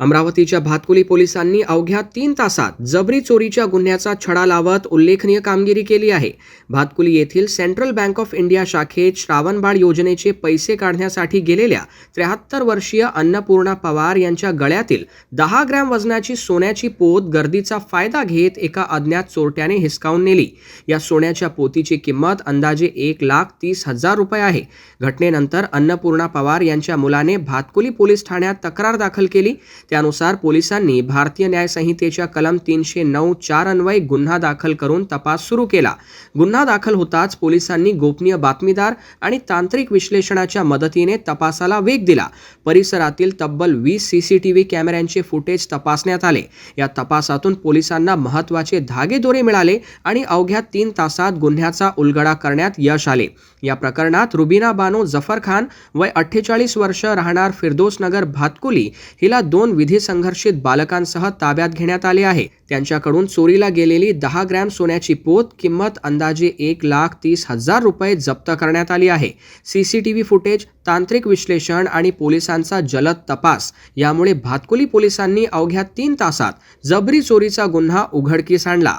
अमरावतीच्या भातकुली पोलिसांनी अवघ्या 3 तासात जबरी चोरीच्या गुन्ह्याचा छडा लावत उल्लेखनीय कामगिरी केली आहे। भातकुली येथील सेंट्रल बँक ऑफ इंडिया शाखेत श्रावणबाळ योजनेचे पैसे काढण्यासाठी गेलेल्या 73 वर्षीय अन्नपूर्णा पवार यांच्या गळ्यातील 10 ग्रॅम वजनाची सोन्याची पोत गर्दीचा फायदा घेत एका अज्ञात चोरट्याने हिसकावून नेली। या सोन्याच्या पोतीची किंमत अंदाजे 1,30,000 रुपये आहे। घटनेनंतर अन्नपूर्णा पवार यांच्या मुलाने भातकुली पोलीस ठाण्यात तक्रार दाखल केली। त्यानुसार पोलिसांनी भारतीय न्याय संहितेच्या कलम 309(4) अन्वये गुन्हा दाखल करून तपास सुरू केला। गुन्हा दाखल होताच पोलिसांनी गोपनीय बातमीदार आणि तांत्रिक विश्लेषणाच्या मदतीने तपासाला वेग दिला। परिसरातील तब्बल 20 सीसीटीव्ही कॅमेऱ्यांचे फुटेज तपासण्यात आले। या तपासातून पोलिसांना महत्त्वाचे धागेदोरे मिळाले आणि अवघ्या 3 तासात गुन्ह्याचा उलगडा करण्यात यश आले। या प्रकरणात रुबीना बानो जफर खान वय 48 वर्ष राहणार फिरदोस नगर भातकुली हिला 2 विधी संघर्षित बालकांसह ताब्यात घेण्यात आले आहे। त्यांच्याकडून चोरीला गेलेली 10 ग्रॅम सोन्याची पोत किंमत अंदाजे 1,30,000 रुपये जप्त करण्यात आली आहे। सीसीटीव्ही फुटेज, तांत्रिक विश्लेषण आणि पोलिसांचा जलद तपास यामुळे भातकुली पोलिसांनी अवघ्या 3 तासात जबरी चोरीचा गुन्हा उघडकीस आणला।